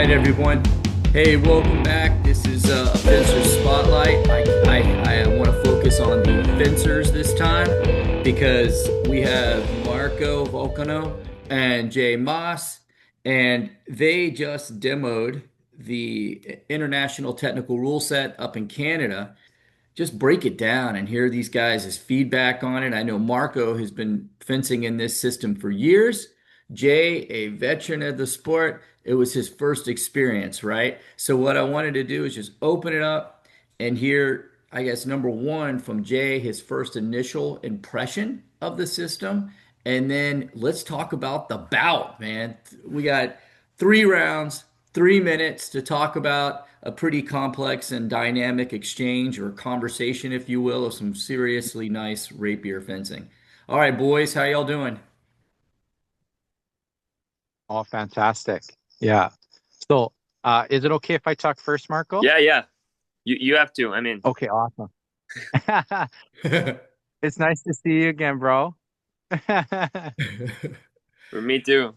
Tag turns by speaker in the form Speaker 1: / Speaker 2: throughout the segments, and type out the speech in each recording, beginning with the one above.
Speaker 1: right, everyone. Hey, welcome back. This is a Fencer Spotlight. I want to focus on the fencers this time because we have Marco Volcano and Jay Moss, and they just demoed the International Technical Rule Set up in Canada. Just break it down and hear these guys' feedback on it. I know Marco has been fencing in this system for years. Jay, a veteran of the sport, it was his first experience, right? So what I wanted to do is just open it up and hear, I guess, number one from Jay, his first initial impression of the system. And then let's talk about the bout, man. We got 3 rounds, 3 minutes to talk about a pretty complex and dynamic exchange or conversation, if you will, of some seriously nice rapier fencing. All right, boys, how y'all doing?
Speaker 2: Oh, fantastic. Yeah. So, is it okay if I talk first, Marco?
Speaker 3: Yeah, yeah. You have to. I mean,
Speaker 2: Okay, awesome. It's nice to see you again, bro.
Speaker 3: for me too.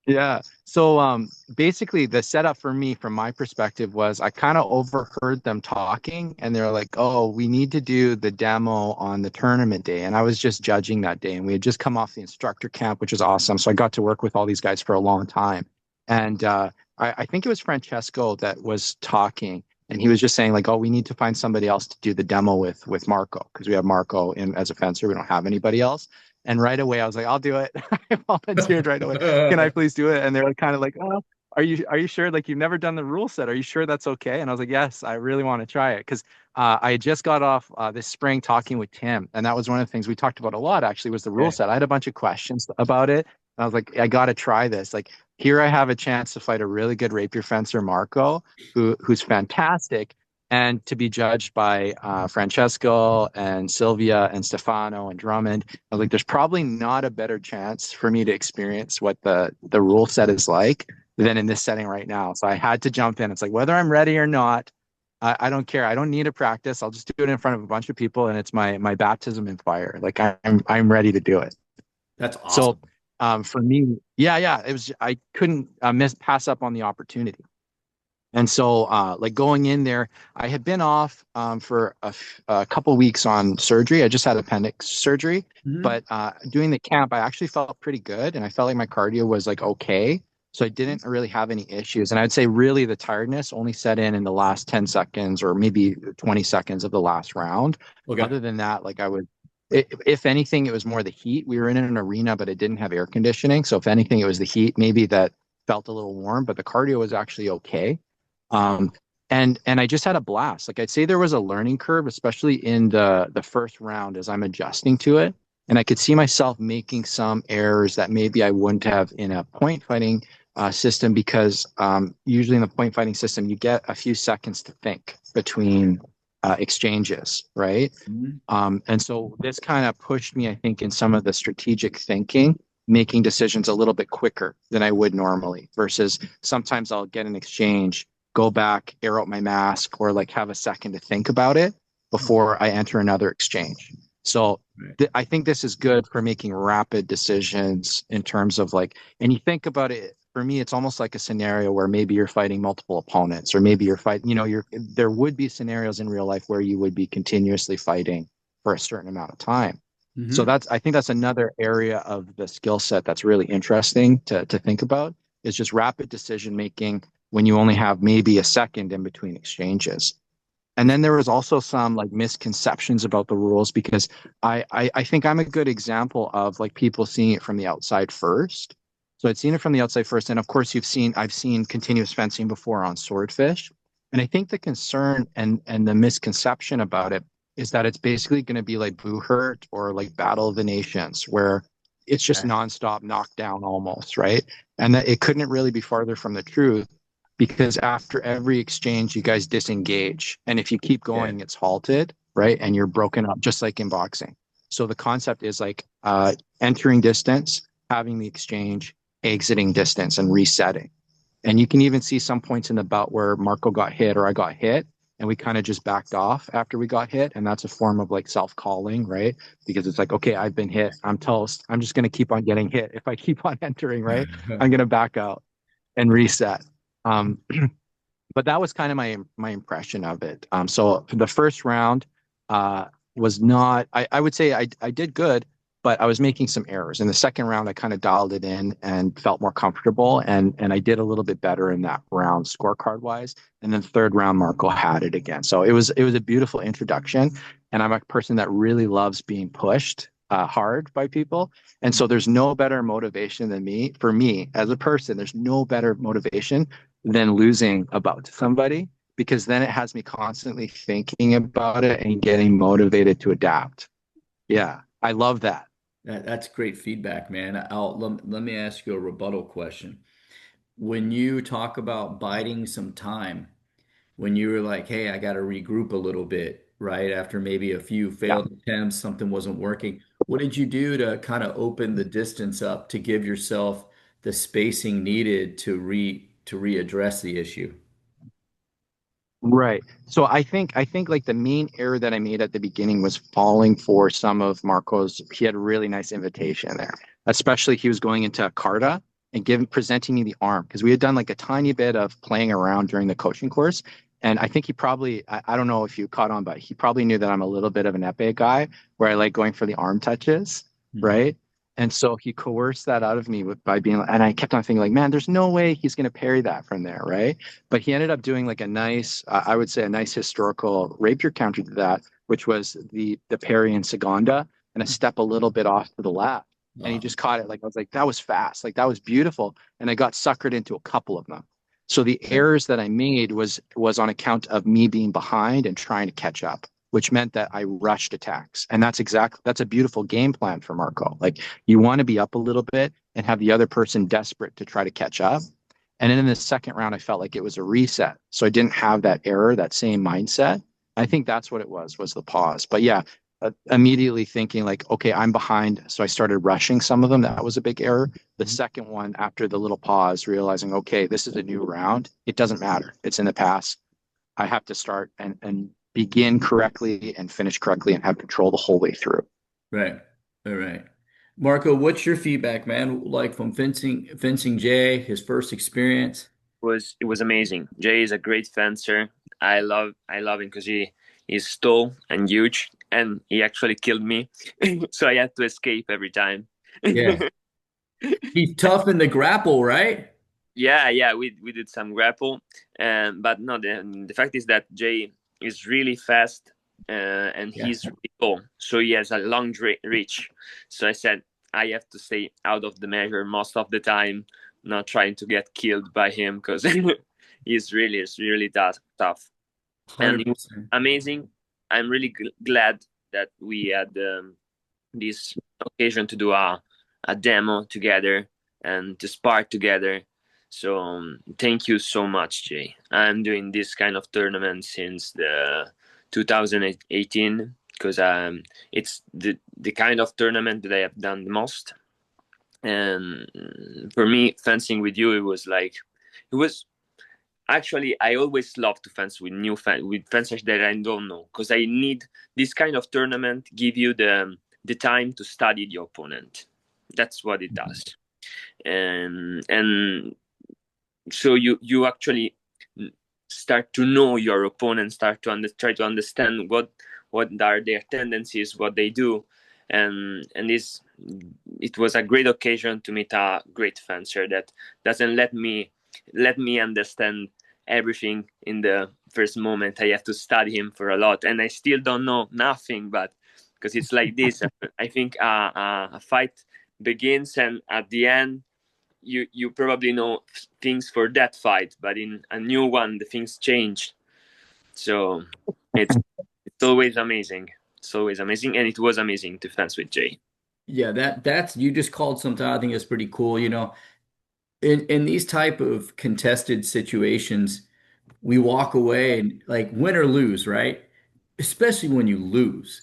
Speaker 2: Yeah. So, basically the setup for me from my perspective was I kind of overheard them talking and they're like, "Oh, we need to do the demo on the tournament day." And I was just judging that day and we had just come off the instructor camp, which is awesome. So I got to work with all these guys for a long time. And I think it was Francesco that was talking and he was just saying like, "Oh, we need to find somebody else to do the demo with Marco because we have Marco in as a fencer. We don't have anybody else." And right away I was like, "I'll do it." I volunteered right away. "Can I please do it?" And they're kind of like, "Oh, are you sure? Like you've never done the rule set? Are you sure that's okay?" And I was like, "Yes, I really want to try it." Because I had just got off this spring talking with Tim, and that was one of the things we talked about a lot. Actually, was the rule
Speaker 1: Okay.
Speaker 2: set. I had a bunch of questions about it, and I was like, "I got to try this." Like here, I have a chance to fight a really good rapier fencer, Marco, who's fantastic. And to be judged by Francesco and Sylvia and Stefano and Drummond, I was like, there's probably not a better chance for me to experience what the rule set is like than in this setting right now. So I had to jump in. It's like whether I'm ready or not, I don't care. I don't need to practice. I'll just do it in front of a bunch of people, and it's my baptism in fire. Like I'm ready to do it.
Speaker 1: That's
Speaker 2: So
Speaker 1: awesome.
Speaker 2: for me, yeah, it was I couldn't miss pass up on the opportunity. And so, like going in there, I had been off for a couple weeks on surgery. I just had appendix surgery,
Speaker 1: Mhm.
Speaker 2: but doing the camp, I actually felt pretty good, and I felt like my cardio was like okay. So I didn't really have any issues. And I'd say really the tiredness only set in the last 10 seconds or maybe 20 seconds of the last round.
Speaker 1: Okay.
Speaker 2: Other than that, like if anything, it was more the heat. We were in an arena, but it didn't have air conditioning. So if anything, it was the heat maybe that felt a little warm, but the cardio was actually okay. Um, and I just had a blast. Like I'd say there was a learning curve, especially in the first round as I'm adjusting to it. And I could see myself making some errors that maybe I wouldn't have in a point fighting system because usually in the point fighting system, you get a few seconds to think between exchanges, right?
Speaker 1: Mhm.
Speaker 2: And so this kind of pushed me, I think, in some of the strategic thinking, making decisions a little bit quicker than I would normally versus sometimes I'll get an exchange, go back, air out my mask, or like have a second to think about it before I enter another exchange. So
Speaker 1: Right.
Speaker 2: I think this is good for making rapid decisions in terms of like, and you think about it, for me, it's almost like a scenario where maybe you're fighting multiple opponents, or maybe you're fighting, there would be scenarios in real life where you would be continuously fighting for a certain amount of time. So
Speaker 1: Mhm.
Speaker 2: I think that's another area of the skill set that's really interesting to think about is just rapid decision making when you only have maybe a second in between exchanges. And then there was also some like misconceptions about the rules because I think I'm a good example of like people seeing it from the outside first. So I'd seen it from the outside first, and of course I've seen continuous fencing before on swordfish, and I think the concern and the misconception about it is that it's basically going to be like Boo Hurt or like Battle of the Nations, where it's just
Speaker 1: Okay.
Speaker 2: nonstop knockdown almost, right? And that it couldn't really be farther from the truth because after every exchange, you guys disengage. And if you keep
Speaker 1: Yeah.
Speaker 2: going, it's halted, right? And you're broken up, just like in boxing. So the concept is like entering distance, having the exchange, exiting distance, and resetting. And you can even see some points in the bout where Marco got hit or I got hit, and we kind of just backed off after we got hit. And that's a form of like self calling, right? Because it's like, okay, I've been hit. I'm toast. I'm just going to keep on getting hit. If I keep on entering, right? I'm going to back out and reset. Um, but that was kind of my impression of it. So the first round uh, was not. I would say I did good, but I was making some errors. In the second round, I kind of dialed it in and felt more comfortable, and I did a little bit better in that round scorecard wise. And then third round, Marco had it again. So it was a beautiful introduction, and I'm a person that really loves being pushed. Hard by people. And so there's no better motivation than me. For me as a person, there's no better motivation than losing about to somebody because then it has me constantly thinking about it and getting motivated to adapt. Yeah, I love that.
Speaker 1: That's great feedback, man. Let me ask you a rebuttal question. When you talk about biding some time, when you were like, hey, I got to regroup a little bit, right? After maybe a few
Speaker 2: Yeah.
Speaker 1: failed attempts, something wasn't working. What did you do to kind of open the distance up to give yourself the spacing needed to readdress the issue?
Speaker 2: Right. So I think like the main error that I made at the beginning was falling for some of Marco's. He had a really nice invitation there. Especially he was going into Carta and giving presenting me the arm because we had done like a tiny bit of playing around during the coaching course. And I think he probably I don't know if you caught on, but he probably knew that I'm a little bit of an epee guy where I like going for the arm touches,
Speaker 1: Mhm.
Speaker 2: right? And so he coerced that out of me by being, and I kept on thinking like, man, there's no way he's going to parry that from there, right? But he ended up doing like a nice, I would say, a nice historical rapier counter to that, which was the parry and Segunda and a step a little bit off to the left. And he
Speaker 1: Uh,
Speaker 2: just caught it. Like I was like, that was fast. Like that was beautiful. And I got suckered into a couple of them. So the
Speaker 1: yeah.
Speaker 2: errors that I made was on account of me being behind and trying to catch up, which meant that I rushed attacks. And that's a beautiful game plan for Marco. Like you want to be up a little bit and have the other person desperate to try to catch up. And then in the second round, I felt like it was a reset. So I didn't have that error, that same mindset. I think that's what it was the pause. But yeah, immediately thinking like, okay, I'm behind. So I started rushing some of them. That was a big error. The second one, after the little pause, realizing, okay, this is a new round. It doesn't matter. It's in the past. I have to start and begin correctly and finish correctly and have control the whole way through.
Speaker 1: Right. All right. Marco, what's your feedback, man? Like from fencing Jay, his first experience?
Speaker 3: It was amazing. Jay is a great fencer. I love him because he's tall and huge, and he actually killed me, so I had to escape every time.
Speaker 1: Yeah. He's tough in the grapple, right?
Speaker 3: Yeah, we did some grapple, but no, the fact is that Jay is really fast, and
Speaker 1: Yeah.
Speaker 3: he's really tall, so he has a long reach. So I said I have to stay out of the measure most of the time, not trying to get killed by him because he's really tough, and it was
Speaker 1: 100%.
Speaker 3: amazing. I'm really glad that we had this occasion to do a demo together and to spar together. So thank you so much, Jay. I'm doing this kind of tournament since the 2018 because it's the kind of tournament that I have done the most. And for me, fencing with you, it was actually I always love to fence with with fencers that I don't know because I need this kind of tournament give you the time to study the opponent. That's what it does, and so you actually start to know your opponent, start to try to understand what are their tendencies, what they do, and this it was a great occasion to meet a great fencer that doesn't let me understand everything in the first moment. I have to study him for a lot, and I still don't know nothing, but because it's like this, I think a fight begins, and at the end you probably know things for that fight, but in a new one the things change. So it's always amazing. It's always amazing, and it was amazing to fence with Jay.
Speaker 1: Yeah, that's you just called something I think is pretty cool. In these type of contested situations, we walk away and like win or lose, right? Especially when you lose.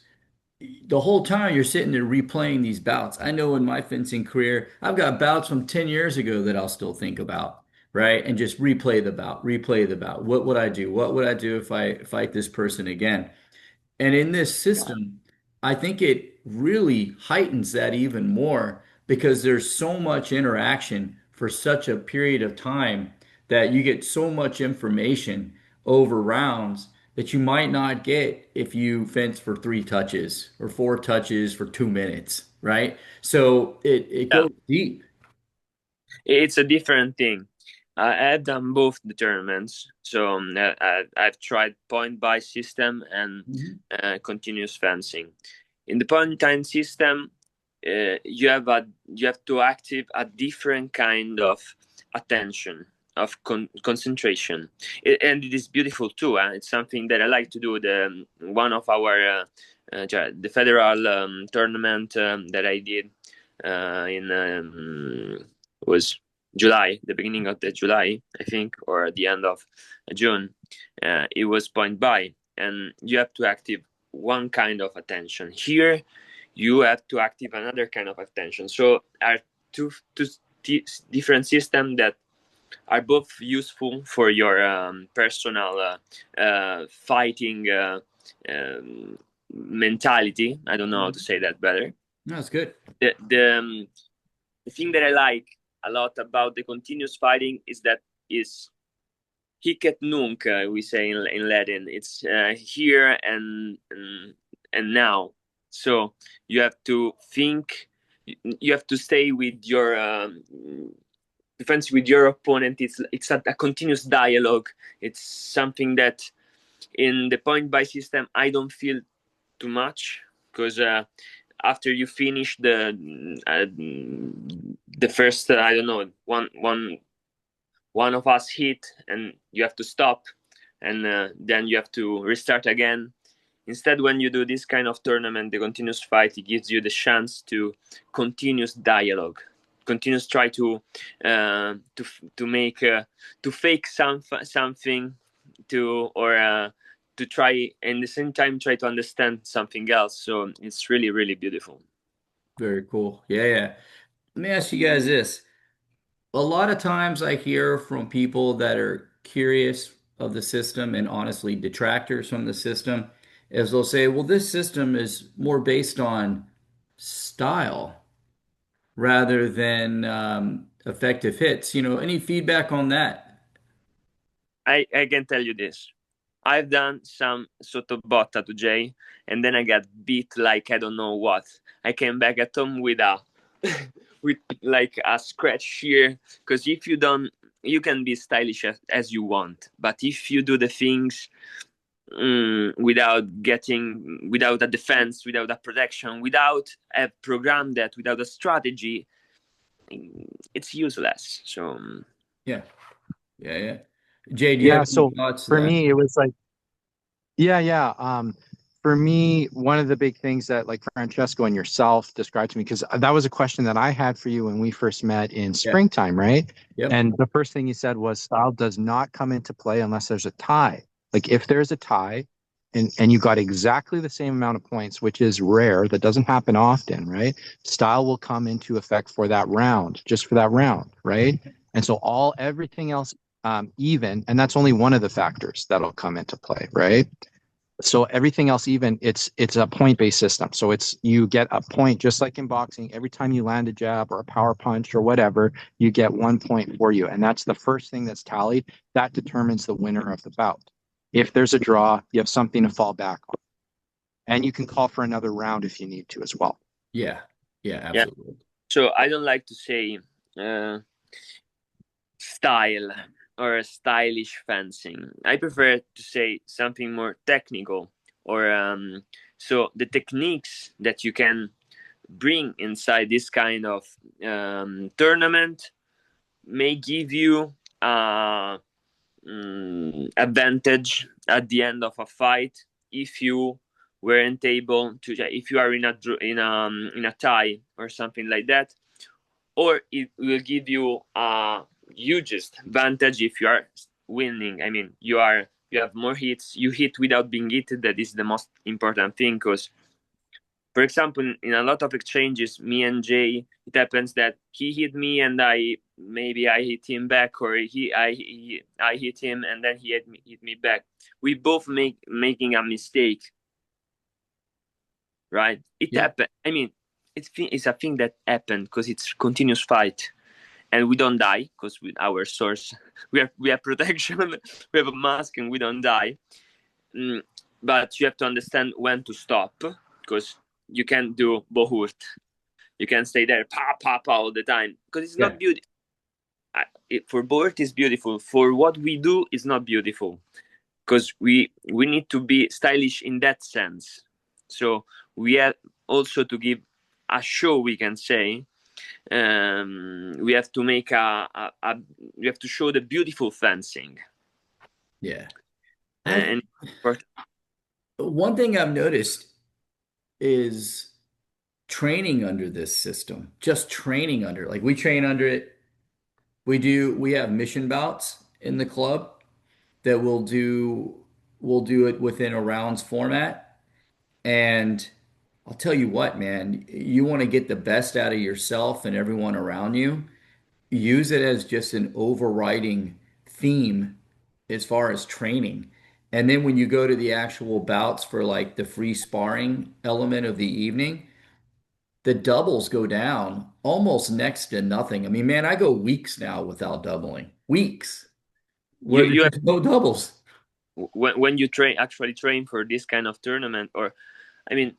Speaker 1: The whole time you're sitting there replaying these bouts. I know in my fencing career, I've got bouts from 10 years ago that I'll still think about, right? And just replay the bout, replay the bout. What would I do? What would I do if I fight this person again? And in this
Speaker 2: Yeah.
Speaker 1: system, I think it really heightens that even more because there's so much interaction for such a period of time that you get so much information over rounds that you might not get if you fence for 3 touches or 4 touches for 2 minutes, right? So it
Speaker 3: Yeah,
Speaker 1: goes deep.
Speaker 3: it's a different thing. I've done both the tournaments, so I've tried point buy system and
Speaker 1: Mhm.
Speaker 3: continuous fencing. In the point time system, you have to active a different kind of attention, of concentration. And it is beautiful too. It's something that I like to do. The one of our the federal tournament that I did in was July, the beginning of the July, I think, or the end of June. It was point buy, and you have to active one kind of attention. Here, you have to active another kind of attention. So are two different systems that are both useful for your personal fighting mentality. I don't know how to say that better.
Speaker 1: No, it's good.
Speaker 3: The thing that I like a lot about the continuous fighting is that is hic et nunc, we say in Latin. It's here and now. So you have to think. You have to stay with your defense with your opponent. It's a continuous dialogue. It's something that in the point buy system I don't feel too much because after you finish the first I don't know one of us hit and you have to stop and then you have to restart again. Instead, when you do this kind of tournament, the continuous fight, it gives you the chance to continuous dialogue, continuous try to make to fake something to try and at the same time try to understand something else. So it's really really beautiful.
Speaker 1: Very cool. Yeah, yeah. Let me ask you guys this. A lot of times I hear from people that are curious of the system and honestly detractors from the system is they'll say, well, this system is more based on style rather than effective hits. Any feedback on that?
Speaker 3: I can tell you this. I've done some sort of botta to Jay, and then I got beat like I don't know what. I came back at home with a with like a scratch here. Because if you don't, you can be stylish as you want, but if you do the things without a defense, without a protection, without a program that, without a strategy, it's useless. So
Speaker 1: Yeah, yeah, yeah. Jay, do you have
Speaker 2: Yeah.
Speaker 1: any
Speaker 2: So
Speaker 1: thoughts to
Speaker 2: for
Speaker 1: that?
Speaker 2: me, it was like, yeah, yeah. For me, one of the big things that like Francesco and yourself described to me, because that was a question that I had for you when we first met in
Speaker 1: Yeah.
Speaker 2: springtime, right?
Speaker 1: Yep.
Speaker 2: And the first thing you said was style does not come into play unless there's a tie. Like if there's a tie and you got exactly the same amount of points, which is rare, that doesn't happen often, right? Style will come into effect for that round, just for that round, right? And so everything else even, and that's only one of the factors that'll come into play, right? So everything else even, it's a point-based system. So it's you get a point just like in boxing. Every time you land a jab or a power punch or whatever, you get 1 point for you. And that's the first thing that's tallied. That determines the winner of the bout. If there's a draw, you have something to fall back on. And you can call for another round if you need to as well.
Speaker 1: Yeah. Yeah,
Speaker 3: yeah.
Speaker 1: absolutely.
Speaker 3: So I don't like to say style or stylish fencing. I prefer to say something more technical or so the techniques that you can bring inside this kind of tournament may give you advantage at the end of a fight if you weren't able to, if you are in a tie or something like that, or it will give you a hugest advantage if you are winning. I mean, you have more hits, you hit without being hit. That is the most important thing because, for example, in a lot of exchanges, me and Jay, it happens that he hit me and I hit him back, or I hit him and then he hit me back. We both making a mistake, right? It
Speaker 1: Yeah.
Speaker 3: happened. I mean, it's a thing that happened because it's continuous fight. and we don't die because with our source we have protection. We have a mask and we don't die. But you have to understand when to stop, because you can't do bohurt. You can't stay there pa all the time, because it's not beautiful. For bohurt is beautiful. For what we do, it's not beautiful, because we need to be stylish in that sense. So we have also to give a show, we can say. We have to make we have to show the beautiful fencing.
Speaker 1: Yeah.
Speaker 3: And
Speaker 1: one thing I've noticed is training under this system, just training under, like we train under it. We have mission bouts in the club that we'll do it within a rounds format. And I'll tell you what, man, you want to get the best out of yourself and everyone around you, use it as just an overriding theme as far as training. And then when you go to the actual bouts for like the free sparring element of the evening, the doubles go down almost next to nothing. I mean, man, I go weeks now without doubling. Weeks where
Speaker 3: you
Speaker 1: there's no doubles.
Speaker 3: when you actually train for this kind of tournament, or I mean,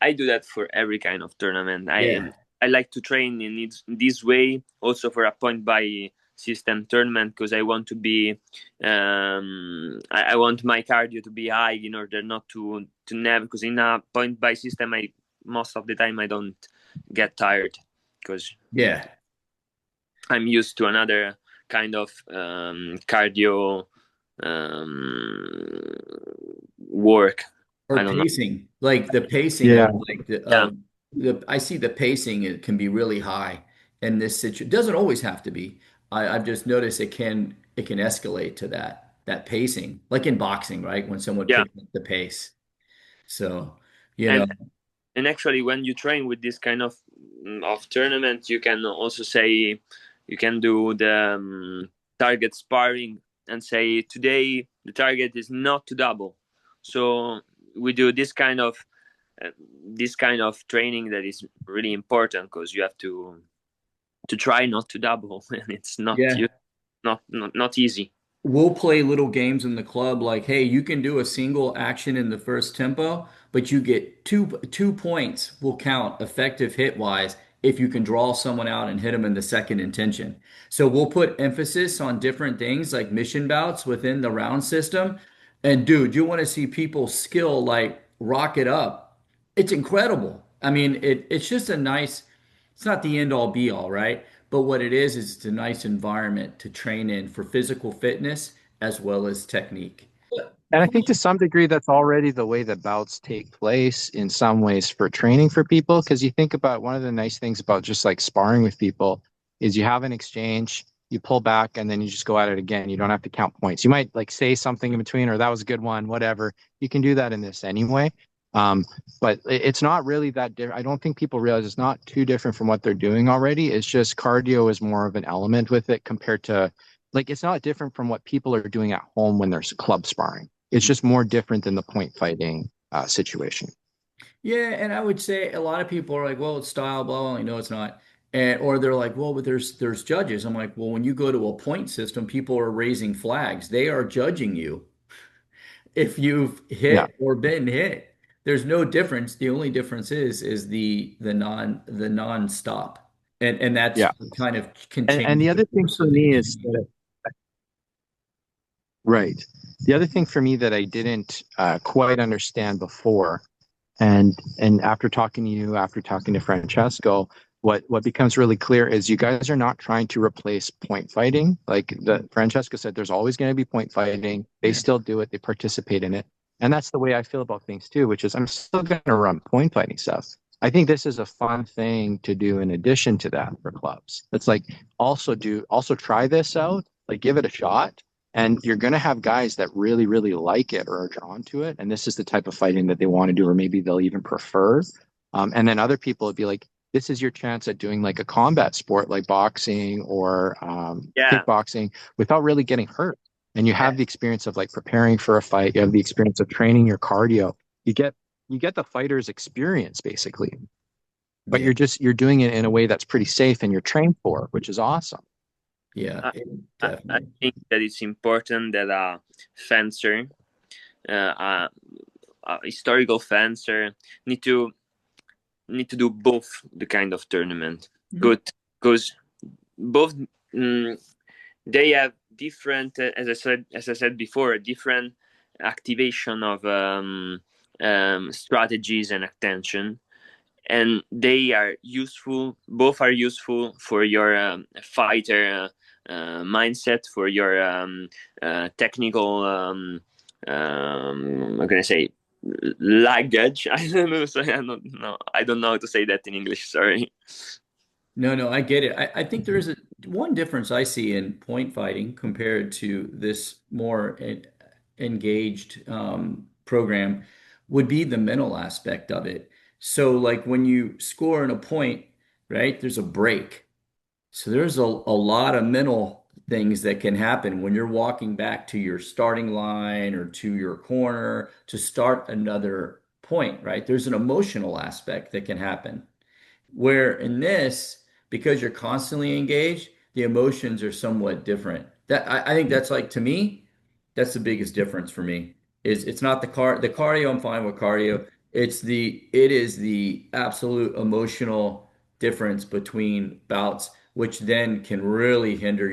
Speaker 3: I do that for every kind of tournament. I like to train in this way also for a point by system tournament, because I want to be I want my cardio to be high in order not to never, because in a point by system most of the time I don't get tired, because I'm used to another kind of cardio work
Speaker 1: or pacing, like the pacing I see the pacing, it can be really high in this situation. It doesn't always have to be. I've just noticed it can escalate to that pacing, like in boxing, right? When someone picks up the pace. So,
Speaker 3: and actually when you train with this kind of tournament, you can also say, you can do the target sparring and say, today the target is not to double. So we do this kind of training that is really important, because you have to try not to double, and it's not easy.
Speaker 1: We'll play little games in the club like, hey, you can do a single action in the first tempo, but you get two points will count effective hit wise if you can draw someone out and hit them in the second intention. So we'll put emphasis on different things like mission bouts within the round system. And dude, you want to see people's skill like rocket up. It's incredible. I mean, it's just it's not the end all be all, right? But what it is it's a nice environment to train in for physical fitness as well as technique.
Speaker 2: And I think to some degree that's already the way that bouts take place in some ways for training for people. Because you think about one of the nice things about just like sparring with people is you have an exchange, you pull back, and then you just go at it again. You don't have to count points. You might like say something in between, or that was a good one, whatever. You can do that in this anyway. But it's not really that different. I don't think people realize it's not too different from what they're doing already. It's just cardio is more of an element with it compared to, like, it's not different from what people are doing at home when there's club sparring. It's just more different than the point fighting situation.
Speaker 1: Yeah, and I would say a lot of people are like, well, it's style, blah, blah. No, it's not. Or they're like, well, but there's judges. I'm like, well, when you go to a point system, people are raising flags. They are judging you if you've hit or been hit. There's no difference. The only difference is the non-stop. And that's kind of can change.
Speaker 2: And the other thing for me is that, right. The other thing for me that I didn't quite understand before, and after talking to you, after talking to Francesco, what becomes really clear is you guys are not trying to replace point fighting. Like Francesco said, there's always going to be point fighting. They still do it. They participate in it. And that's the way I feel about things too, which is I'm still going to run point fighting stuff. I think this is a fun thing to do in addition to that for clubs. It's like also try this out, like give it a shot. And you're going to have guys that really, really like it or are drawn to it. And this is the type of fighting that they want to do, or maybe they'll even prefer. And then other people would be like, this is your chance at doing like a combat sport like boxing or kickboxing without really getting hurt. And you have the experience of like preparing for a fight. You have the experience of training your cardio. You get the fighter's experience basically, but you're doing it in a way that's pretty safe and you're trained for, which is awesome.
Speaker 1: Yeah,
Speaker 3: I
Speaker 1: definitely.
Speaker 3: think that it's important that a fencer, uh, a historical fencer, need to do both the kind of tournament.
Speaker 1: Mhm.
Speaker 3: Good, because both mm, they have different, as I said before, different activation of strategies and attention, and they are useful. Both are useful for your fighter mindset, for your technical. I'm gonna say luggage. I don't know. So I don't know. I don't know how to say that in English. Sorry.
Speaker 1: No, no, I get it. I think there is one difference I see in point fighting compared to this more engaged program would be the mental aspect of it. So, like when you score in a point, right, there's a break. So there's a lot of mental things that can happen when you're walking back to your starting line or to your corner to start another point, right? There's an emotional aspect that can happen. Where in this, because you're constantly engaged, the emotions are somewhat different. I think that's like to me, that's the biggest difference for me. Is it's not the cardio, I'm fine with cardio. It is the absolute emotional difference between bouts, which then can really hinder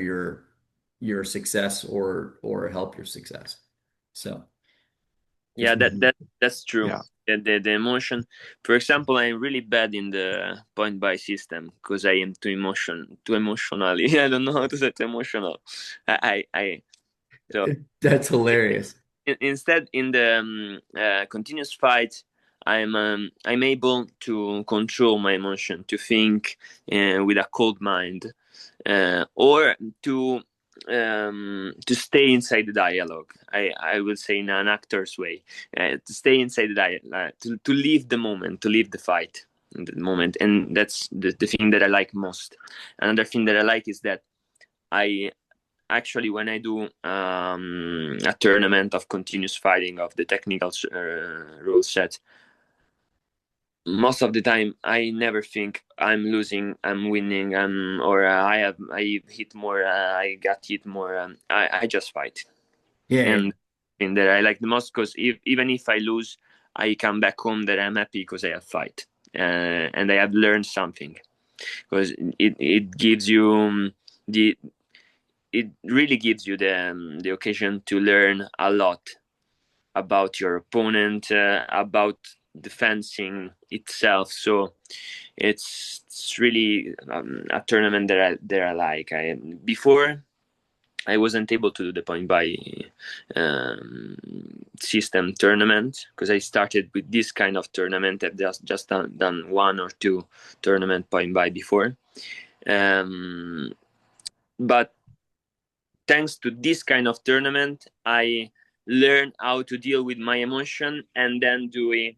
Speaker 1: your success or help your success. So
Speaker 3: Yeah,
Speaker 1: just
Speaker 3: that's true.
Speaker 2: Yeah.
Speaker 3: The emotion. For example, I'm really bad in the point buy system because I am too emotionally. I don't know how to say it, emotional. I so
Speaker 1: that's hilarious.
Speaker 3: instead in the continuous fight, I'm able to control my emotion, to think with a cold mind, or to stay inside the dialogue. I would say in an actor's way, to stay inside the dialogue, to leave the moment, to leave the fight in the moment, and that's the thing that I like most. Another thing that I like is that I actually, when I do a tournament of continuous fighting of the technical rule set, most of the time I never think I'm losing, I'm winning, or I hit more, I got hit more. I just fight,
Speaker 1: Yeah.
Speaker 3: and in that I like the most because even if I lose, I come back home that I'm happy because I have fight, and I have learned something because it gives you the it really gives you the occasion to learn a lot about your opponent, about the fencing itself. So it's really a tournament that I like. Before I wasn't able to do the point by um, system tournament because I started with this kind of tournament. I've just done one or two tournament point by before, um, but thanks to this kind of tournament, I learn how to deal with my emotion and then do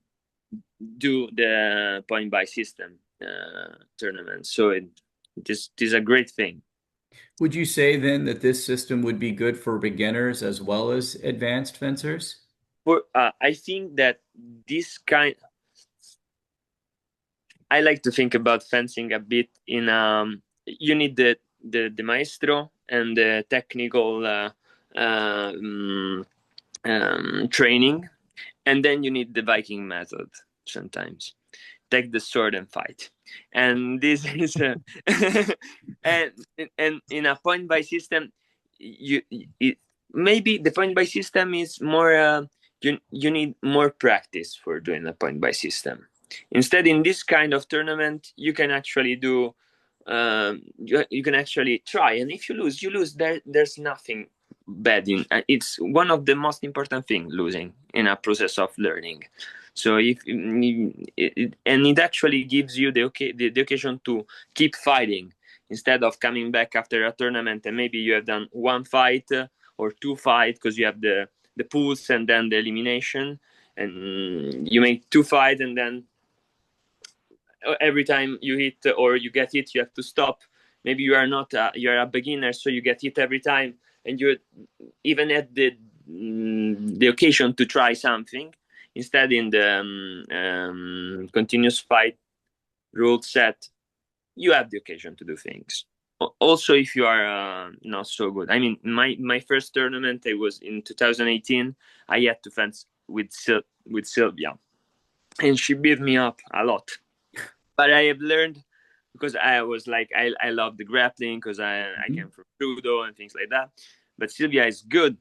Speaker 3: the point by system tournament. So it is a great thing.
Speaker 1: Would you say then that this system would be good for beginners as well as advanced fencers?
Speaker 3: For I think that this kind, I like to think about fencing a bit in you need the maestro and the technical training, and then you need the Viking method sometimes. Take the sword and fight. And this is a and and in a point by system, you it, maybe the point by system is more you need more practice for doing a point by system. Instead, in this kind of tournament, you can actually do you can actually try, and if you lose, you lose. There's nothing bad in it's one of the most important thing, losing in a process of learning. So if and it actually gives you the occasion to keep fighting instead of coming back after a tournament and maybe you have done one fight or two fight because you have the pools and then the elimination, and you make two fight, and then every time you hit or you get hit you have to stop. Maybe you are not you're a beginner, so you get hit every time, and you even at the occasion to try something. Instead, in the continuous fight rule set, you have the occasion to do things. also if you are not so good. I mean, my first tournament, it was in 2018. I had to fence with Sylvia, and she beat me up a lot. But I have learned, because I was like, I love the grappling, because I came from judo and things like that. But Sylvia is good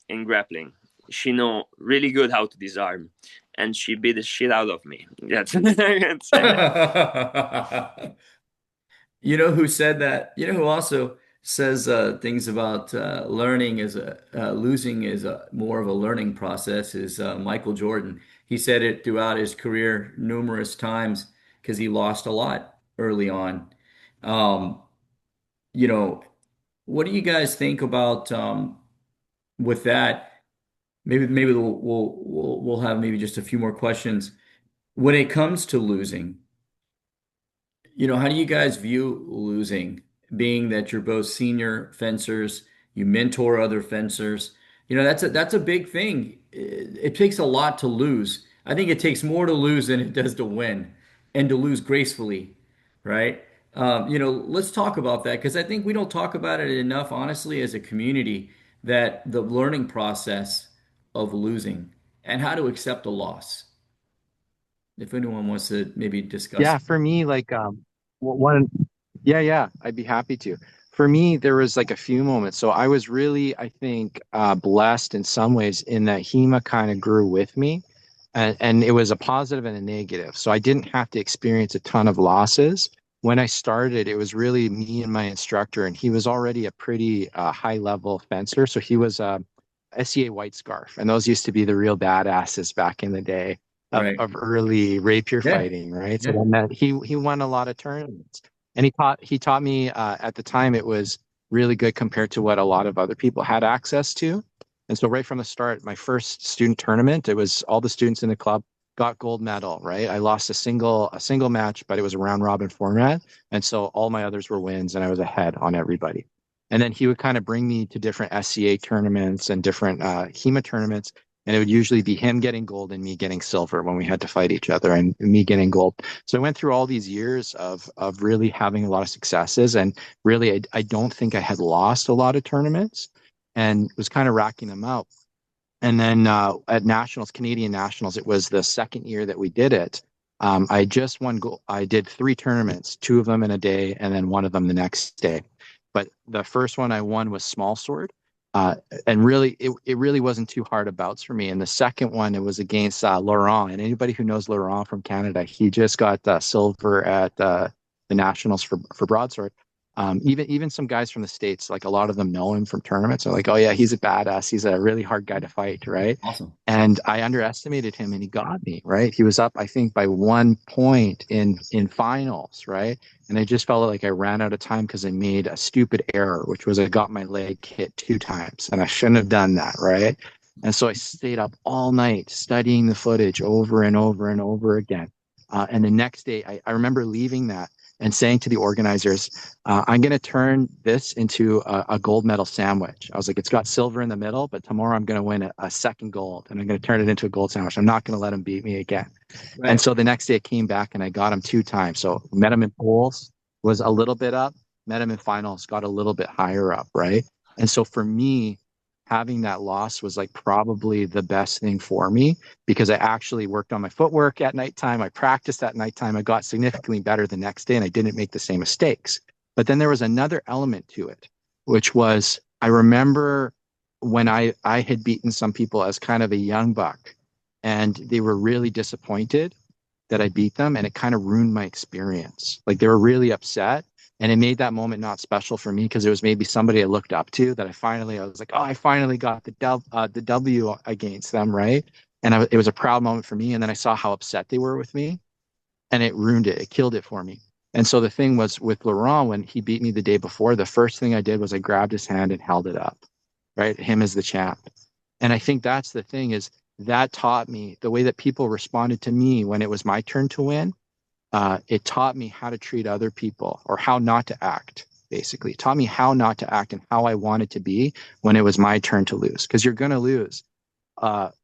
Speaker 3: in grappling. She know really good how to disarm, and she beat the shit out of me. That's
Speaker 1: You know who said that? You know who also says things about learning is losing is more of a learning process is Michael Jordan. He said it throughout his career numerous times because he lost a lot early on. Um, you know, what do you guys think about with that? Maybe we'll have maybe just a few more questions when it comes to losing. How do you guys view losing, being that you're both senior fencers, you mentor other fencers? That's a big thing. It takes a lot to lose. I think it takes more to lose than it does to win, and to lose gracefully, right? Let's talk about that because I think we don't talk about it enough, honestly, as a community, that the learning process of losing and how to accept a loss. If anyone wants to maybe discuss
Speaker 2: Yeah,
Speaker 1: it.
Speaker 2: for me, like one, yeah, I'd be happy to. For me, there was like a few moments. So I was really, I think, blessed in some ways in that HEMA kind of grew with me, and it was a positive and a negative. So I didn't have to experience a ton of losses. When I started, it was really me and my instructor, and he was already a pretty high level fencer. So he was SEA White Scarf, and those used to be the real badasses back in the day
Speaker 1: Right.
Speaker 2: of early rapier
Speaker 1: Yeah.
Speaker 2: fighting, right? So
Speaker 1: Yeah.
Speaker 2: then he won a lot of tournaments, and he taught me at the time it was really good compared to what a lot of other people had access to. And so right from the start, my first student tournament, it was all the students in the club got gold medal, right? I lost a single match, but it was a round robin format, and so all my others were wins, and I was ahead on everybody. And then he would kind of bring me to different SCA tournaments and different HEMA tournaments, and it would usually be him getting gold and me getting silver when we had to fight each other, and me getting gold. So I went through all these years of really having a lot of successes, and really I don't think I had lost a lot of tournaments, and was kind of racking them out. And then at nationals, Canadian nationals, it was the second year that we did it. I just won gold. I did 3 tournaments, 2 of them in a day, and then one of them the next day. But the first one I won was small sword. Uh, and really, it really wasn't too hard of bouts for me. And the second one, it was against Laurent. And anybody who knows Laurent from Canada, he just got silver at the nationals for broadsword. Even some guys from the States, like a lot of them know him from tournaments, are like, oh yeah, he's a badass. He's a really hard guy to fight, right?
Speaker 1: Awesome.
Speaker 2: And I underestimated him, and he got me, right? He was up, I think, by 1 point in finals, right? And I just felt like I ran out of time because I made a stupid error, which was I got my leg hit 2 times, and I shouldn't have done that, right? And so I stayed up all night studying the footage over and over and over again. And the next day, I remember leaving that and saying to the organizers, I'm going to turn this into a gold medal sandwich. I was like, it's got silver in the middle, but tomorrow I'm going to win a second gold, and I'm going to turn it into a gold sandwich. I'm not going to let him beat me again.
Speaker 1: Right.
Speaker 2: And so the next day I came back and I got him 2 times. So met him in polls, was a little bit up, met him in finals, got a little bit higher up, right? And so for me, having that loss was like probably the best thing for me because I actually worked on my footwork at nighttime. I practiced at nighttime. I got significantly better the next day and I didn't make the same mistakes. But then there was another element to it, which was I remember when I had beaten some people as kind of a young buck and they were really disappointed that I beat them, and it kind of ruined my experience. Like they were really upset, and it made that moment not special for me because it was maybe somebody I looked up to that I was like, oh, I finally got the W against them, right? And it was a proud moment for me. And then I saw how upset they were with me, and it ruined it. It killed it for me. And so the thing was with Laurent, when he beat me the day before, the first thing I did was I grabbed his hand and held it up, right? Him as the champ. And I think that's the thing is that taught me the way that people responded to me when it was my turn to win. It taught me how to treat other people or how not to act, basically. It taught me how not to act and how I wanted to be when it was my turn to lose, because you're going to lose.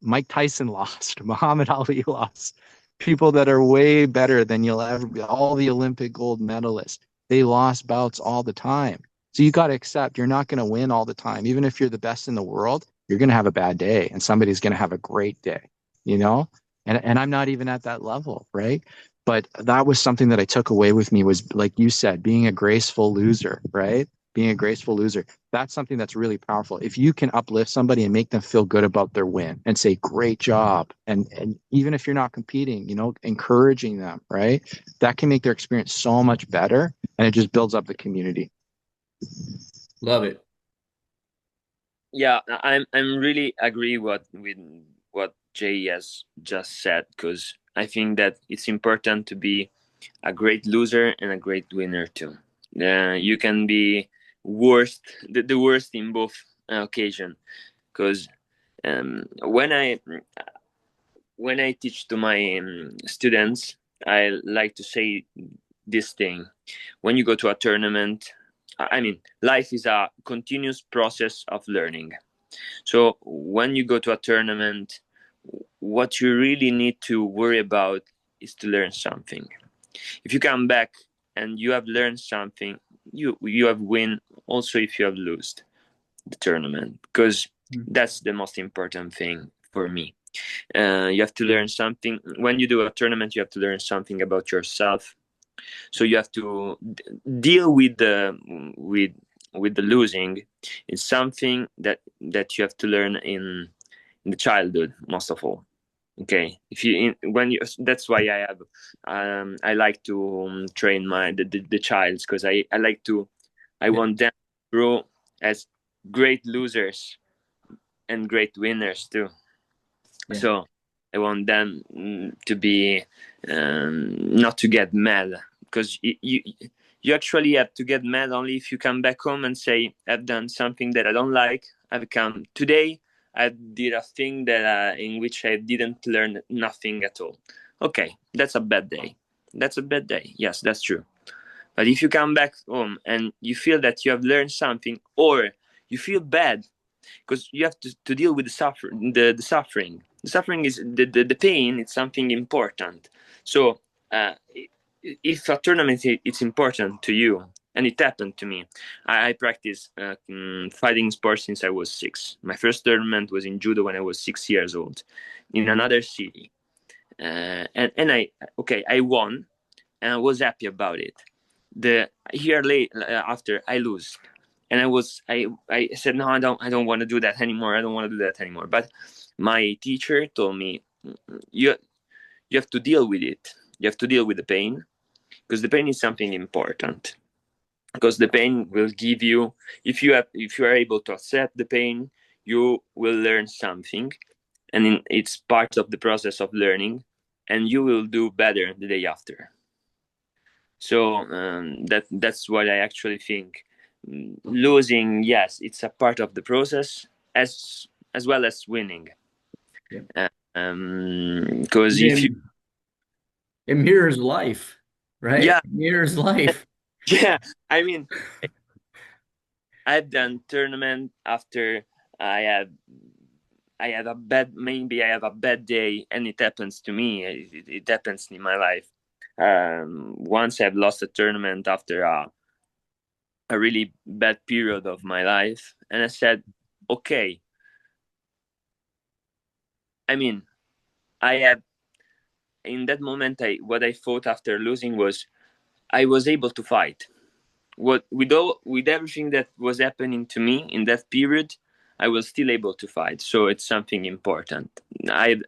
Speaker 2: Mike Tyson lost, Muhammad Ali lost, people that are way better than you'll ever be, all the Olympic gold medalists, they lost bouts all the time. So you got to accept you're not going to win all the time. Even if you're the best in the world, you're going to have a bad day and somebody's going to have a great day, you know? And I'm not even at that level, right? But that was something that I took away with me was like you said, being a graceful loser, right? Being a graceful loser. That's something that's really powerful. If you can uplift somebody and make them feel good about their win and say, great job. And even if you're not competing, encouraging them, right? That can make their experience so much better and it just builds up the community.
Speaker 1: Love it.
Speaker 3: Yeah, I'm really agree with what Jay has just said, because I think that it's important to be a great loser and a great winner too. You can be the worst in both occasion, because when I teach to my students, I like to say this thing: when you go to a tournament, I mean, life is a continuous process of learning. So when you go to a tournament, what you really need to worry about is to learn something. If you come back and you have learned something, you have win. Also, if you have lost the tournament, because that's the most important thing for me. You have to learn something when you do a tournament. You have to learn something about yourself. So you have to deal with the losing. It's something that you have to learn in the childhood, most of all. Okay, if you when you that's why I like to train the childs, because I like to I
Speaker 1: Yeah.
Speaker 3: want them to grow as great losers and great winners too.
Speaker 1: Yeah.
Speaker 3: So I want them to be not to get mad, because you actually have to get mad only if you come back home and say, I've done something that I don't like. I've come today. I did a thing that in which I didn't learn nothing at all. Okay, that's a bad day. That's a bad day. Yes, that's true. But if you come back home and you feel that you have learned something, or you feel bad because you have to deal with the suffering. The suffering is the pain. It's something important. So if a tournament it's important to you, and it happened to me. I practice fighting sports since I was 6. My first tournament was in judo when I was 6 years old, in another city, and I won, and I was happy about it. The year late after, I lose, and I said, no, I don't want to do that anymore. I don't want to do that anymore. But my teacher told me, you you have to deal with it. You have to deal with the pain, because the pain is something important. Because the pain will give you, if you are able to accept the pain, you will learn something, and it's part of the process of learning, and you will do better the day after. So that's what I actually think. Losing, yes, it's a part of the process, as well as winning.
Speaker 1: Yeah.
Speaker 3: Because if you,
Speaker 1: It mirrors life, right?
Speaker 3: yeah,
Speaker 1: It mirrors life.
Speaker 3: yeah, I mean, I've done tournament after I had maybe I have a bad day, and it happens to me. It happens in my life. Once I've lost a tournament after a really bad period of my life, and I said, okay, I mean, I have in that moment, what I thought after losing was I was able to fight. With everything that was happening to me in that period, I was still able to fight. So it's something important. I've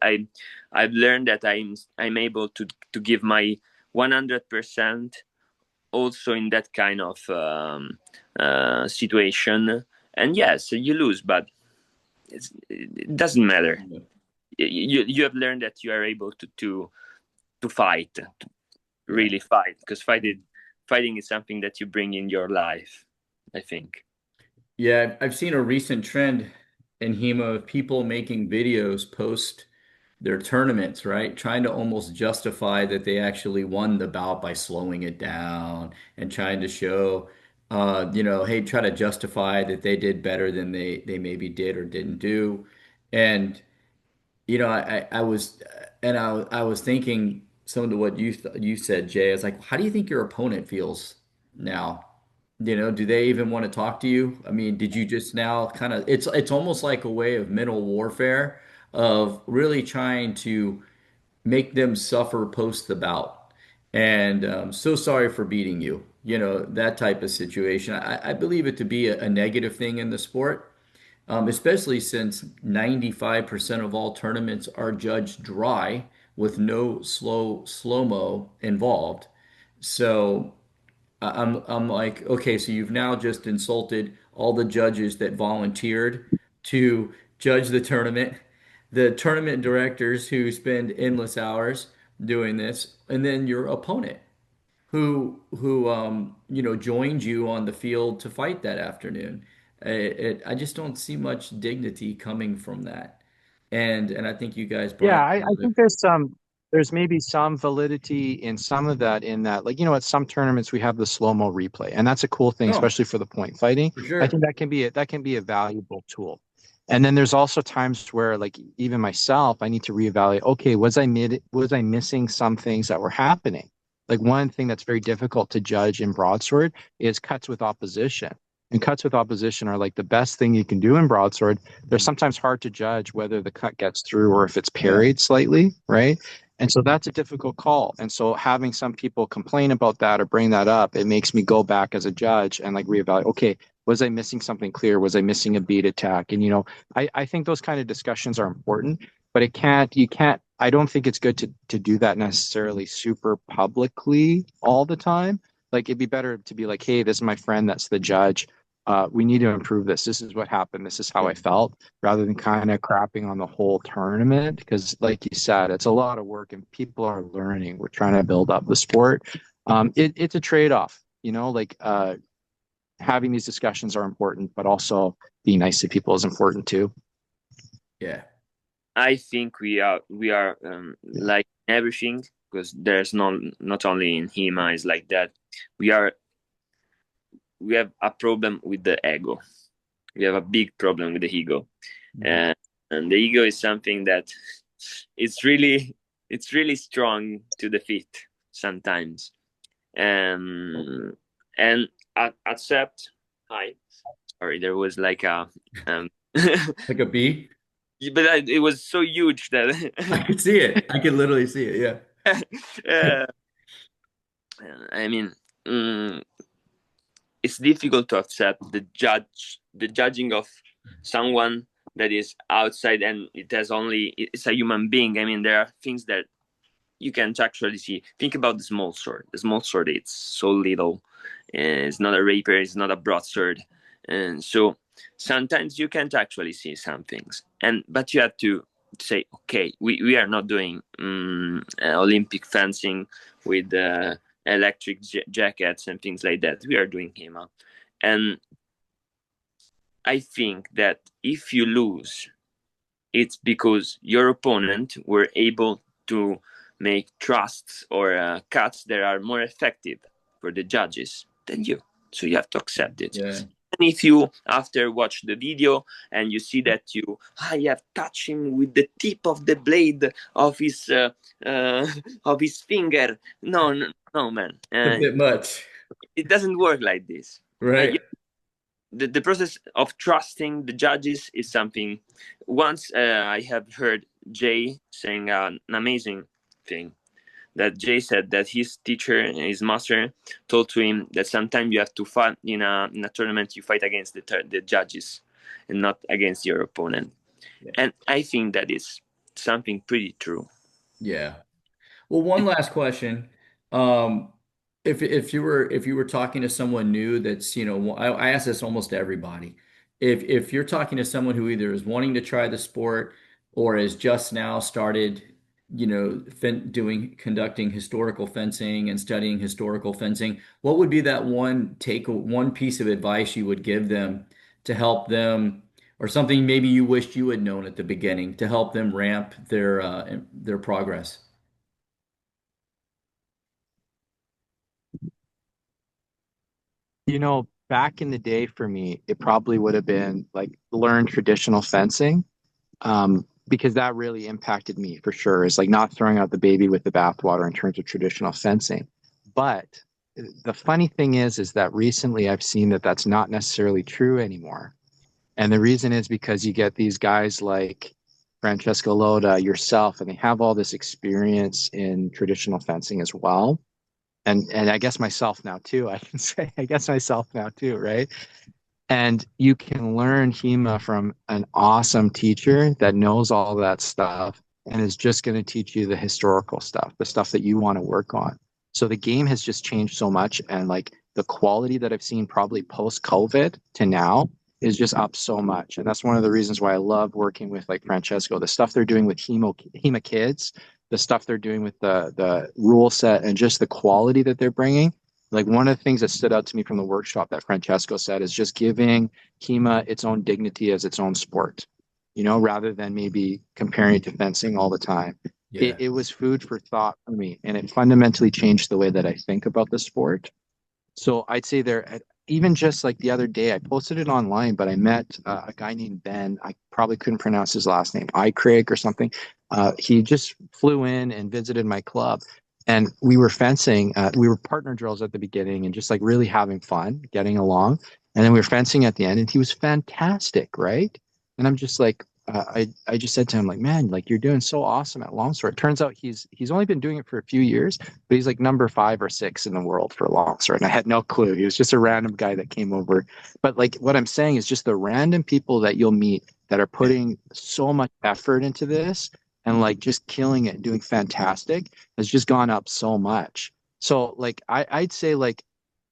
Speaker 3: learned that I'm able to give my 100% also in that kind of situation. And yes, you lose, but it doesn't matter. You have learned that you are able to fight, to
Speaker 1: Yeah.
Speaker 3: really fight, because fighting is something that you bring in your life, I think.
Speaker 1: Yeah, I've seen a recent trend in HEMA of people making videos post their tournaments, right? Trying to almost justify that they actually won the bout by slowing it down and trying to show, hey, try to justify that they did better than they maybe did or didn't do. And, I was, and I was thinking some of what you said, Jay. I was like, how do you think your opponent feels now? You know, do they even want to talk to you? I mean, did you just now kind of it's almost like a way of mental warfare of really trying to make them suffer post the bout. And so sorry for beating you. You know, that type of situation. I believe it to be a negative thing in the sport, especially since 95% of all tournaments are judged dry with no slow-mo involved. So I'm like, okay, so you've now just insulted all the judges that volunteered to judge the tournament directors who spend endless hours doing this, and then your opponent who joined you on the field to fight that afternoon. I just don't see much dignity coming from that. And I think you guys brought
Speaker 2: Yeah,
Speaker 1: up
Speaker 2: I
Speaker 1: another.
Speaker 2: think there's maybe some validity in some of that, in that, like, at some tournaments we have the slow-mo replay, and that's a cool thing,
Speaker 1: Oh,
Speaker 2: especially for the point fighting.
Speaker 1: for
Speaker 2: I think
Speaker 1: sure.
Speaker 2: that can be a valuable tool. And then there's also times where, like, even myself, I need to reevaluate, okay, was I missing some things that were happening? Like, one thing that's very difficult to judge in broadsword is cuts with opposition. And cuts with opposition are like the best thing you can do in broadsword. They're sometimes hard to judge whether the cut gets through or if it's
Speaker 1: Yeah.
Speaker 2: parried slightly, right? And so that's a difficult call. And so having some people complain about that or bring that up, it makes me go back as a judge and like reevaluate, okay, was I missing something clear? Was I missing a beat attack? And I think those kind of discussions are important, but I don't think it's good to do that necessarily super publicly all the time. Like, it'd be better to be like, hey, this is my friend that's the judge. We need to improve this. This is what happened. This is how
Speaker 1: Yeah.
Speaker 2: I felt, rather than kind of crapping on the whole tournament. Because, like you said, it's a lot of work and people are learning. We're trying to build up the sport. It's a trade-off, like having these discussions are important, but also being nice to people is important too.
Speaker 1: Yeah.
Speaker 3: I think we are like everything, because there's not only in HEMA is like that. We are we have a problem with the ego. We have a big problem with the ego,
Speaker 1: Mhm.
Speaker 3: and the ego is something that it's really strong to defeat sometimes. And accept. Hi, sorry, there was like a um,
Speaker 1: Like a bee?
Speaker 3: but it was so huge that
Speaker 1: I could see it. I could literally see it. Yeah.
Speaker 3: uh, I mean, mm, it's difficult to accept the judging of someone that is outside, and it's a human being. I mean, there are things that you can't actually see. Think about the small sword. The small sword, it's so little. It's not a rapier. It's not a broadsword, and so sometimes you can't actually see some things. But you have to say, okay, we are not doing Olympic fencing with electric jackets and things like that. We are doing HEMA, and I think that if you lose, it's because your opponent were able to make thrusts or cuts that are more effective for the judges than you. So you have to accept it.
Speaker 1: Yeah.
Speaker 3: And if you after watch the video and you see that I have touched him with the tip of the blade uh, of his finger, no, no, no, man,
Speaker 1: It's a bit much.
Speaker 3: it doesn't work like this.
Speaker 1: Right.
Speaker 3: The process of trusting the judges is something. Once I have heard Jay saying an amazing thing, that Jay said that his teacher, his master, told to him that sometimes you have to fight in a tournament. You fight against the judges and not against your opponent.
Speaker 1: Yeah.
Speaker 3: And I think that is something pretty true.
Speaker 1: Yeah. Well, one last question. Um, if you were talking to someone new that's, I ask this almost to everybody. If you're talking to someone who either is wanting to try the sport or has just now started, conducting historical fencing and studying historical fencing, what would be that one piece of advice you would give them to help them, or something maybe you wished you had known at the beginning to help them ramp their progress?
Speaker 2: Back in the day for me, it probably would have been like learn traditional fencing, because that really impacted me for sure. Is like not throwing out the baby with the bathwater in terms of traditional fencing. But the funny thing is that recently I've seen that that's not necessarily true anymore. And the reason is because you get these guys like Francesco Loda, yourself, and they have all this experience in traditional fencing as well. And I guess myself now too. I can say I guess myself now too, right? And you can learn HEMA from an awesome teacher that knows all that stuff and is just going to teach you the historical stuff, the stuff that you want to work on. So the game has just changed so much. And like the quality that I've seen probably post COVID to now is just up so much. And that's one of the reasons why I love working with like Francesco, the stuff they're doing with HEMA kids, the stuff they're doing with the rule set and just the quality that they're bringing. Like one of the things that stood out to me from the workshop that Francesco said is just giving HEMA its own dignity as its own sport, rather than maybe comparing it to fencing all the time.
Speaker 1: Yeah.
Speaker 2: It was food for thought for me, and it fundamentally changed the way that I think about the sport. So I'd say there, even just like the other day, I posted it online, but I met a guy named Ben. I probably couldn't pronounce his last name, Craig or something. He just flew in and visited my club. And we were fencing. We were partner drills at the beginning and just like really having fun, getting along. And then we were fencing at the end, and he was fantastic, right? And I'm just like, I just said to him, like, man, like you're doing so awesome at longsword. It turns out he's only been doing it for a few years, but he's like number 5 or 6 in the world for longsword. And I had no clue. He was just a random guy that came over. But like what I'm saying is just the random people that you'll meet that are putting so much effort into this and like just killing it and doing fantastic has just gone up so much. So like I'd say like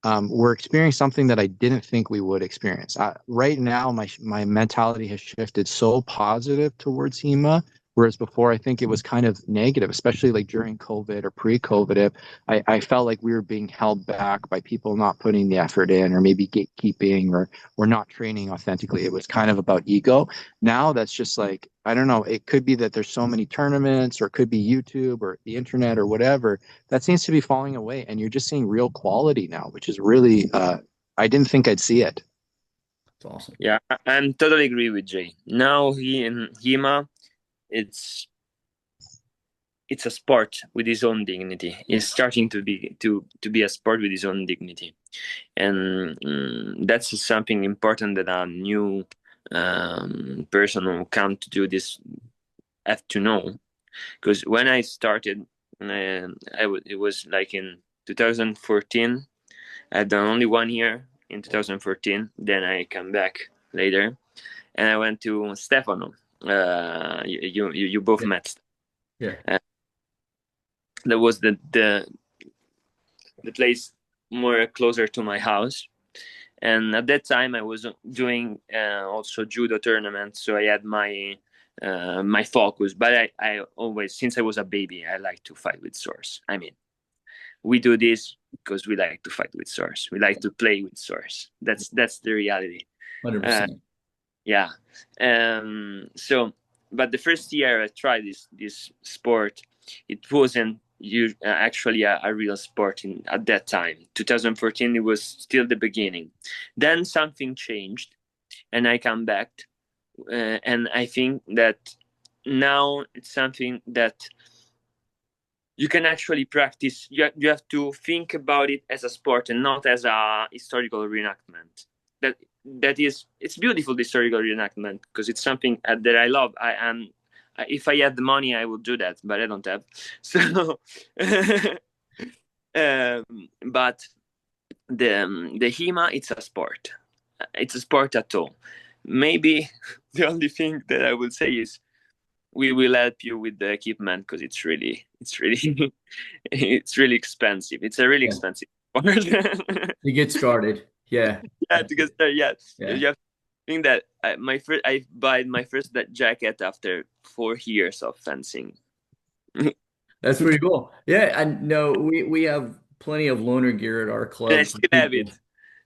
Speaker 2: we're experiencing something that I didn't think we would experience. Right now, my mentality has shifted so positive towards HEMA, whereas before I think it was kind of negative, especially like during COVID or pre-COVID. I felt like we were being held back by people not putting the effort in, or maybe gatekeeping, or not training authentically. It was kind of about ego. Now that's just like I don't know. It could be that there's so many tournaments, or it could be YouTube or the internet or whatever that seems to be falling away, and you're just seeing real quality now, which is really I didn't think I'd see it.
Speaker 1: It's awesome.
Speaker 3: Yeah, I'm totally agree with Jay. Now he in HEMA, it's it's a sport with its own dignity. It's starting to be a sport with its own dignity, and that's something important that a new person who come to do this have to know. Because when I started, it was like in 2014. I had done only 1 year in 2014. Then I come back later, and I went to Stefano. You both
Speaker 1: Yeah.
Speaker 3: met.
Speaker 1: Yeah.
Speaker 3: That was the place more closer to my house. And at that time, I was doing also judo tournaments, so I had my focus. But I always, since I was a baby, I like to fight with swords. I mean, we do this because we like to fight with swords. We like to play with swords. That's the reality.
Speaker 1: 100%.
Speaker 3: Yeah. So, but the first year I tried this sport, it wasn't actually a real sport at that time. 2014, it was still the beginning. Then something changed, and I come back, and I think that now it's something that you can actually practice. You have to think about it as a sport and not as a historical reenactment. That is, it's beautiful, the historical reenactment, because it's something that I love. I am, if I had the money, I would do that, but I don't have. So, but the HEMA, it's a sport. It's a sport at all. Maybe the only thing that I will say is we will help you with the equipment because it's really it's really expensive. It's a really
Speaker 1: Yeah.
Speaker 3: expensive sport.
Speaker 1: To get started. Yeah.
Speaker 3: Yeah, to get started. Yeah,
Speaker 1: Yeah.
Speaker 3: you have to think that I buy my first that jacket after 4 years of fencing.
Speaker 1: That's pretty cool. Yeah, I know we have plenty of loaner gear at our
Speaker 3: And I
Speaker 1: club for
Speaker 3: still have
Speaker 1: people.
Speaker 3: it.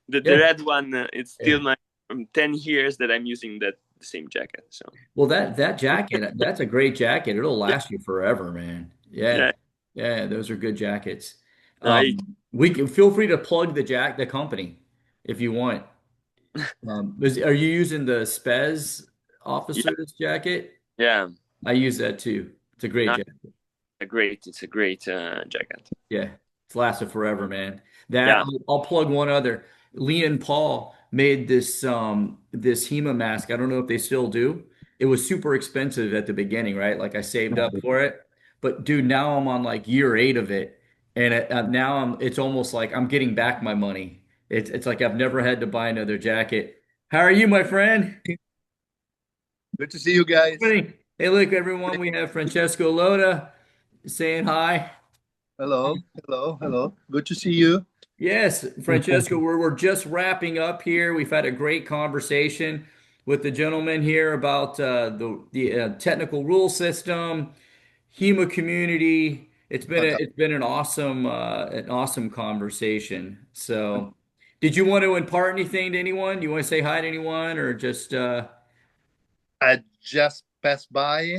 Speaker 3: The
Speaker 1: Yeah.
Speaker 3: red one. It's
Speaker 1: Yeah.
Speaker 3: still my from 10 years that I'm using that the same jacket. So
Speaker 1: Well, that jacket, that's a great jacket. It'll
Speaker 3: yeah,
Speaker 1: last you forever, man. Yeah.
Speaker 3: yeah.
Speaker 1: Yeah, those are good jackets.
Speaker 3: I
Speaker 1: We can feel free to plug the company if you want. Are you using the Spez
Speaker 3: yeah,
Speaker 1: officer's jacket?
Speaker 3: yeah.
Speaker 1: I use that too. It's a great
Speaker 3: No,
Speaker 1: jacket.
Speaker 3: it's a great jacket.
Speaker 1: Yeah, it's lasted forever, man. That
Speaker 3: Yeah.
Speaker 1: I'll plug one other. Leon Paul made this HEMA mask. I don't know if they still do. It was super expensive at the beginning, right? Like I saved up for it. But dude, now I'm on like year 8 of it. And now it's almost like I'm getting back my money. It's like I've never had to buy another jacket. How are you, my friend?
Speaker 4: Good to see you guys.
Speaker 1: Hey, look, everyone, we have Francesco Loda saying hi.
Speaker 4: Hello, hello, hello. Good to see you.
Speaker 1: Yes, Francesco, we're just wrapping up here. We've had a great conversation with the gentleman here about the technical rule system, HEMA community.
Speaker 4: Fantastic.
Speaker 1: It's been an awesome conversation. So, did you want to impart anything to anyone? You want to say hi to anyone, or just
Speaker 4: I just passed by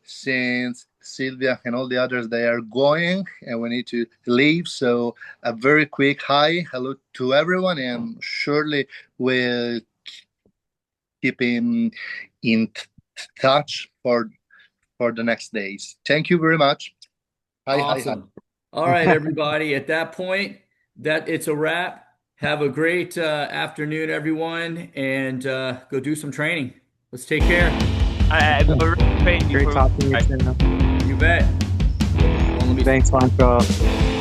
Speaker 4: since Sylvia and all the others they are going and we need to leave. So a very quick hi, hello to everyone, and surely we'll keep in touch for the next days. Thank you very much. Hi, hi, hi.
Speaker 1: awesome? All right, everybody. At that point, that it's a wrap. Have a great afternoon, everyone, and go do some training. Let's take care.
Speaker 2: Great talking to you, Sam.
Speaker 1: You bet. Well, let me
Speaker 2: Thanks, Lanco.